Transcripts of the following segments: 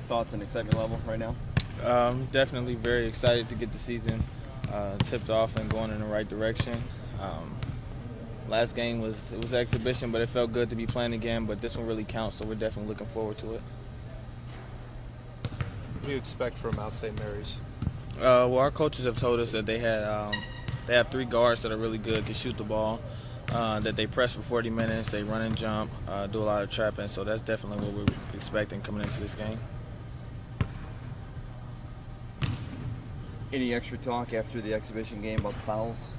thoughts and excitement level right now? Definitely very excited to get the season tipped off and going in the right direction. Last game was exhibition, but it felt good to be playing again. But this one really counts, so we're definitely looking forward to it. What do you expect from Mount St. Mary's? Well, our coaches have told us that they have 3 guards that are really good, can shoot the ball, that they press for 40 minutes, they run and jump, do a lot of trapping. So that's definitely what we're expecting coming into this game. Any extra talk after the exhibition game about the fouls?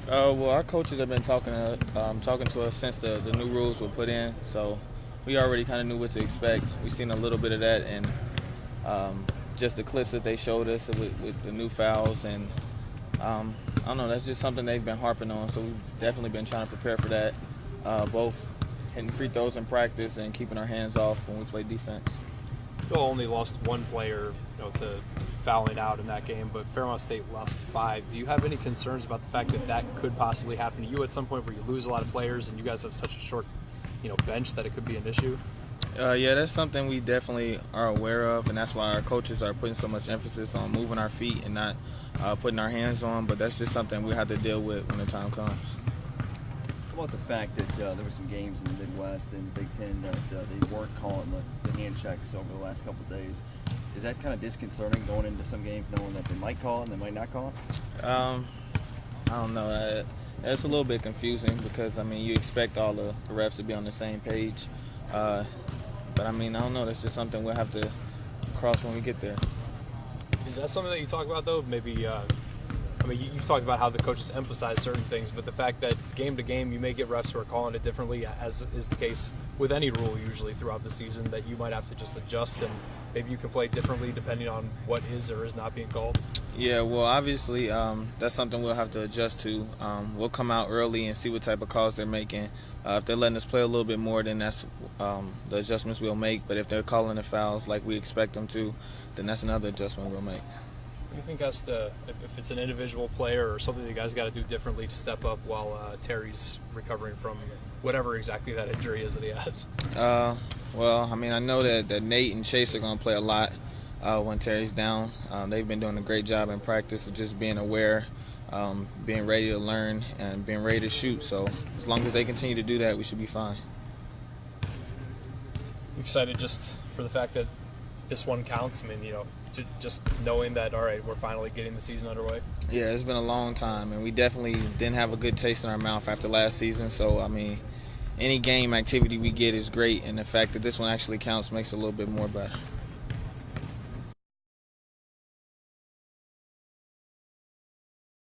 Well, our coaches have been talking to us since the new rules were put in, so we already kind of knew what to expect. We've seen a little bit of that in just the clips that they showed us with the new fouls, and I don't know, that's just something they've been harping on, so we've definitely been trying to prepare for that, both hitting free throws in practice and keeping our hands off when we play defense. You all only lost 1 player, to fouling out in that game, but Fairmont State lost 5. Do you have any concerns about the fact that that could possibly happen to you at some point, where you lose a lot of players and you guys have such a short, bench, that it could be an issue? Yeah, that's something we definitely are aware of, and that's why our coaches are putting so much emphasis on moving our feet and not putting our hands on, but that's just something we have to deal with when the time comes. How about the fact that there were some games in the Midwest and Big Ten that they weren't calling the hand checks over the last couple of days? Is that kind of disconcerting going into some games knowing that they might call it and they might not call it? I don't know. It's a little bit confusing because, you expect all the refs to be on the same page. But, I don't know. That's just something we'll have to cross when we get there. Is that something that you talk about, though? Maybe, you've talked about how the coaches emphasize certain things, but the fact that game to game you may get refs who are calling it differently, as is the case with any rule usually throughout the season, that you might have to just adjust and maybe you can play differently depending on what is or is not being called? Yeah, well, obviously that's something we'll have to adjust to. We'll come out early and see what type of calls they're making. If they're letting us play a little bit more, then that's the adjustments we'll make. But if they're calling the fouls like we expect them to, then that's another adjustment we'll make. What do you think if it's an individual player or something that you guys got to do differently to step up while Terry's recovering from whatever exactly that injury is that he has? Well, I know that Nate and Chase are going to play a lot when Terry's down. They've been doing a great job in practice of just being aware, being ready to learn, and being ready to shoot. So as long as they continue to do that, we should be fine. Excited just for the fact that this one counts? Just knowing that, all right, we're finally getting the season underway? Yeah, it's been a long time, and we definitely didn't have a good taste in our mouth after last season. So, any game activity we get is great, and the fact that this one actually counts makes it a little bit more better.